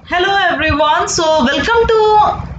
Hello everyone. So welcome to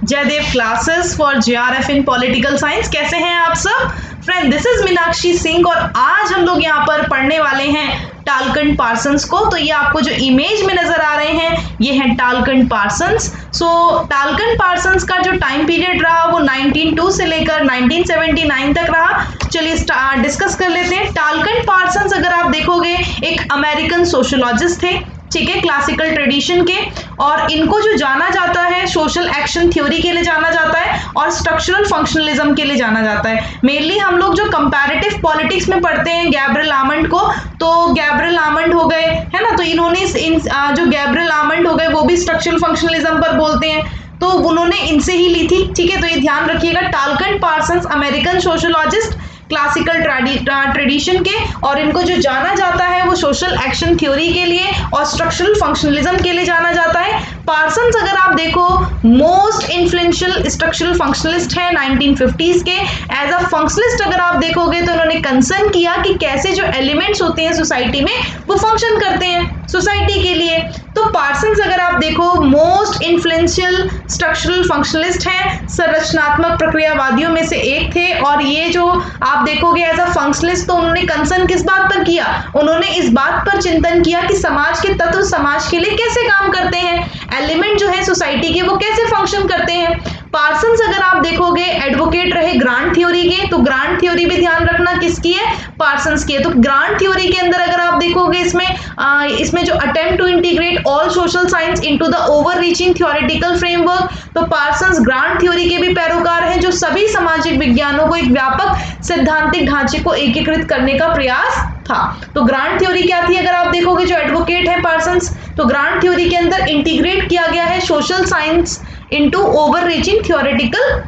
Jaidev classes for JRF in political science. कैसे हैं आप सब friend? This is Meenakshi Singh और आज हम लोग यहाँ पर पढ़ने वाले हैं टालकंड पार्सन्स को। तो ये आपको जो इमेज में नजर आ रहे हैं ये हैं टालकंड पार्सन्स। सो टालकंड पार्सन्स का जो टाइम पीरियड रहा वो 1902 से लेकर 1979 तक रहा। चलिए डिस्कस कर लेते हैं। टालकंड पार्सन्स अगर आप देखोगे एक अमेरिकन सोशोलॉजिस्ट थे, ठीक है, क्लासिकल ट्रेडिशन के, और इनको जो जाना जाता है सोशल एक्शन थ्योरी के लिए जाना जाता है और स्ट्रक्चरल फंक्शनलिज्म के लिए जाना जाता है। मेनली हम लोग जो कंपैरेटिव पॉलिटिक्स में पढ़ते हैं गैब्रिएल आमंड को, तो गैब्रिएल आमंड हो गए, है ना, तो इन्होंने जो गैब्रिएल आमंड हो गए वो भी स्ट्रक्चरल फंक्शनलिज्म पर बोलते हैं, तो उन्होंने इनसे ही ली थी, ठीक है। तो ये ध्यान रखिएगा, Talcott Parsons American sociologist classical tradition के, और इनको जो जाना जाता है वो सोशल एक्शन थ्योरी के लिए और स्ट्रक्चरल फंक्शनलिज्म के लिए जाना जाता है। पार्सन्स अगर आप देखो मोस्ट इन्फ्लुएंशियल स्ट्रक्चरल फंक्शनलिस्ट है 1950s के। एज अ फंक्शनलिस्ट अगर आप देखोगे तो उन्होंने कंसर्न किया कि कैसे जो एलिमेंट्स होते हैं सोसाइटी में वो फंक्शन करते हैं सोसाइटी के लिए। तो पार्सन्स अगर आप देखो मोस्ट इन्फ्लुएंशियल स्ट्रक्चरल फंक्शनलिस्ट हैं, संरचनात्मक प्रक्रियावादियों में से एक थे। और ये जो आप देखोगे एज अ फंक्शनलिस्ट, तो उन्होंने कंसर्न किस बात पर किया? उन्होंने इस बात पर चिंतन किया कि समाज के तत्व समाज के लिए कैसे काम करते हैं, एलिमेंट जो है सोसाइटी के वो कैसे फंक्शन करते हैं। पार्सन्स अगर आप देखोगे एडवोकेट रहे ग्रांट थ्योरी के, तो ग्रांट थ्योरी भी ध्यान रखना किसकी है? पार्सन्स की है। तो ग्रांट थ्योरी के अंदर अगर आप देखोगे इसमें जो attempt to integrate all social science into the over reaching theoretical framework, तो पार्सन्स ग्रांट थ्योरी के भी पैरोकार हैं जो सभी सामाजिक विज्ञानों को एक व्यापक सैद्धांतिक ढांचे को एकीकृत करने का प्रयास था। तो ग्रांट थ्योरी क्या थी? अगर आप देखोगे जो एडवोकेट है पार्सन्स, तो ग्रांट थ्योरी के अंदर इंटीग्रेट किया गया है social science into over reaching theoretical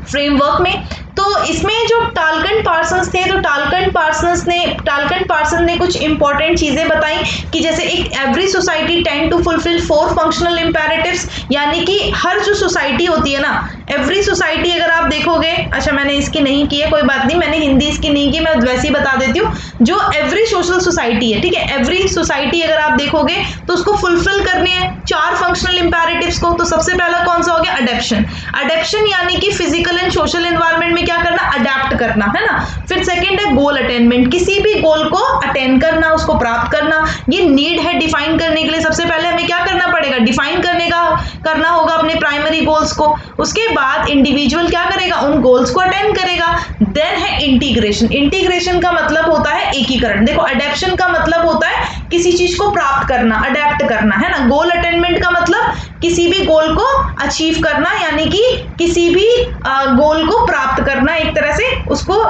framework में। तो इसमें जो टालकंड पार्सन्स थे, तो टालकंड पार्सन ने कुछ इंपॉर्टेंट चीजें बताई कि जैसे एक every society tend to fulfil 4 functional imperatives, यानी कि हर जो सोसाइटी होती है ना, एवरी सोसाइटी अगर आप देखोगे, अच्छा मैंने इसकी नहीं की है, कोई बात नहीं, मैंने हिंदी इसकी नहीं की, मैं वैसे ही बता देती हूँ। जो एवरी सोशल सोसाइटी है, ठीक है, एवरी सोसाइटी अगर आप देखोगे तो उसको फुलफिल करने हैं 4 फंक्शनल इंपेरेटिव्स को। तो सबसे पहला कौन सा हो गया? अडेप्शन। अडेप्शन यानी कि फिजिकल एंड सोशल एनवायरनमेंट में क्या करना? अडेप्ट करना, है ना। फिर सेकंड है गोल अटेनमेंट, किसी भी गोल को अटेन करना, उसको प्राप्त करना। ये नीड है डिफाइन करने के लिए। सबसे पहले हमें क्या करना पड़ेगा? डिफाइन करना होगा अपने प्राइमरी गोल्स को। उसके बाद इंडिविजुअल क्या करेगा? उन गोल्स को अटेन करेगा। देन है इंटीग्रेशन। इंटीग्रेशन का मतलब होता है एकीकरण। देखो, अडेप्शन का मतलब होता है किसी चीज को प्राप्त करना, अडेप्ट करना, है ना। गोल अटेनमेंट का मतलब किसी भी गोल को अचीव करना, यानी कि किसी भी गोल को प्राप्त करना एक तरह से उसको,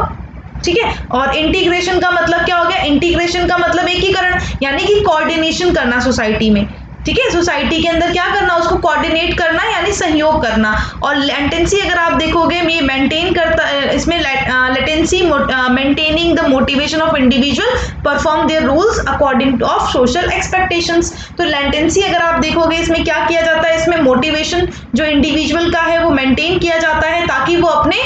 ठीक है। और इंटीग्रेशन का मतलब क्या हो गया? इंटीग्रेशन का मतलब एकीकरण, यानी कि कोऑर्डिनेशन करना सोसाइटी में, ठीक है। सोसाइटी के अंदर क्या करना? उसको कोऑर्डिनेट करना, यानी सहयोग करना। और लेटेंसी अगर आप देखोगे ये मेंटेन करता है, इसमें latency maintaining the motivation of individual perform their rules according two of social expectations. तो लेटेंसी अगर आप देखोगे इसमें क्या किया जाता है? इसमें मोटिवेशन जो इंडिविजुअल का है वो मेंटेन किया जाता है ताकि वो अपने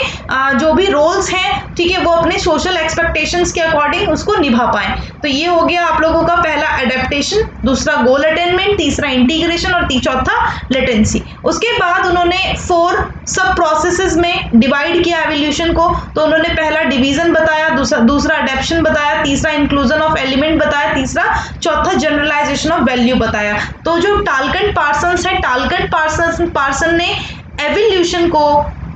जो भी रोल्स हैं, ठीक है, वो अपने सोशल एक्सपेक्टेशंस के अकॉर्डिंग उसको निभा पाए। तो ये हो गया आप लोगों का पहला एडेप्टेशन, दूसरा गोल अटेनमेंट, तीसरा इंटीग्रेशन और चौथा लेटेंसी। उसके बाद उन्होंने 4 सब प्रोसेसेस में डिवाइड किया एवोल्यूशन को। तो उन्होंने पहला डिवीजन बताया, दूसरा अडेप्शन बताया, तीसरा इंक्लूजन ऑफ एलिमेंट बताया, चौथा जनरलाइजेशन ऑफ वैल्यू बताया। तो जो टालकंड पार्सन्स है, टालकंड पार्सन ने एवोल्यूशन को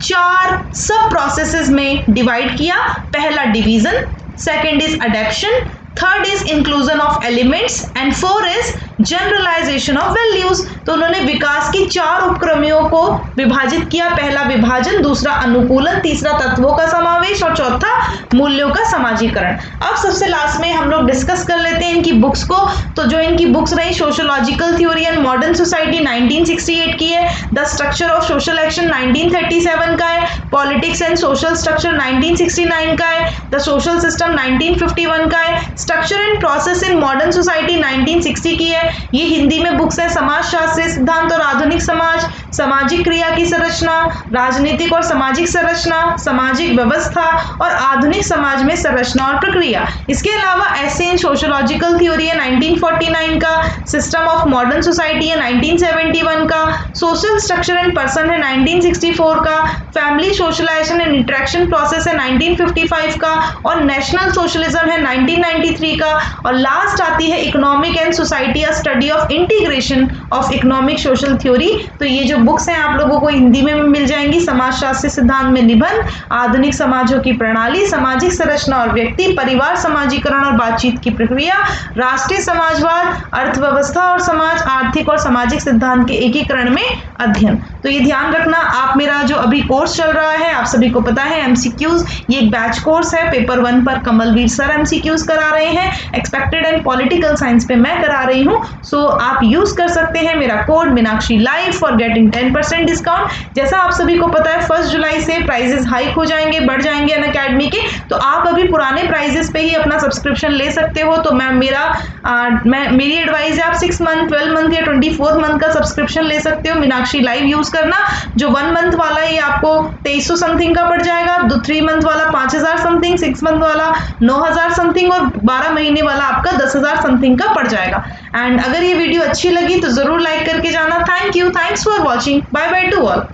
4 सब प्रोसेसेस में डिवाइड किया। पहला division, second is adaptation, third is inclusion of elements and 4 is generalisation of values. तो उन्होंने विकास की 4 उपक्रमों को विभाजित किया। पहला विभाजन, दूसरा अनुकूलन, तीसरा तत्वों का समावेश और चौथा मूल्यों का समाजीकरण। अब सबसे लास्ट में हम लोग डिस्कस कर लेते हैं इनकी बुक्स को। तो जो इनकी बुक्स रही, sociological theory and modern society 1968 की है, the structure of social action 1937 का है, पॉलिटिक्स एंड सोशल स्ट्रक्चर 1969 का है, द सोशल सिस्टम 1951 का है, structure and process in modern society 1960 की है, ये हिंदी में बुक्स है। समाजशास्त्रीय सिद्धांत और आधुनिक समाज, सामाजिक क्रिया की संरचना, राजनीतिक और सामाजिक संरचना, सामाजिक व्यवस्था और आधुनिक समाज में संरचना और प्रक्रिया। इसके अलावा ऐसे इन सोशियोलॉजिकल थ्योरी है 1949 का, सिस्टम ऑफ मॉडर्न सोसाइटी है 1971 का, सोशल स्ट्रक्चर एंड पर्सन है 1964 का, family socialisation and interaction process है 1955 का और नेशनल सोशलिज्म है 1993 का। और लास्ट आती है economic and society a study of integration of economic social theory. तो ये जो बुक्स हैं आप लोगों को हिंदी में भी मिल जाएंगी। समाजशास्त्री सिद्धांत में निबंध, आधुनिक समाजों की प्रणाली, सामाजिक संरचना और व्यक्ति, परिवार समाजीकरण और बातचीत की प्रक्रिया, राष्ट्रीय समाजवाद, अर्थव्यवस्था और समाज, आर्थिक और सामाजिक सिद्धांत के एकीकरण में अध्ययन। तो ये ध्यान रखना, आप मेरा जो अभी कोर्स चल रहा है आप सभी को पता है एमसीक्यूज, ये एक बैच कोर्स है। पेपर 1 पर कमलवीर सर एमसीक्यूज करा रहे हैं, एक्सपेक्टेड एंड पॉलिटिकल साइंस पे मैं करा रही हूँ। सो आप यूज कर सकते हैं मेरा code Meenakshi live for getting 10% discount. जैसा आप सभी को पता है 1 जुलाई से प्राइजेस हाइक हो जाएंगे, बढ़ जाएंगे अनअकैडमी के, तो आप अभी पुराने प्राइजेस पे ही अपना सब्सक्रिप्शन ले सकते हो। तो मेरी एडवाइस है आप 6 मंथ, 12 मंथ या 24 मंथ का सब्सक्रिप्शन ले सकते हो। मीनाक्षी लाइव यूज करना। जो 1 मंथ वाला है ये आपको 2300 समथिंग का पड़ जाएगा, 3 मंथ वाला 5000 समथिंग, 6 मंथ वाला 9000 समथिंग और 12 महीने वाला आपका 10,000 समथिंग का पड़ जाएगा। एंड अगर ये वीडियो अच्छी लगी तो जरूर लाइक करके जाना। Thank you, thanks for watching, bye bye to all,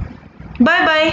bye bye.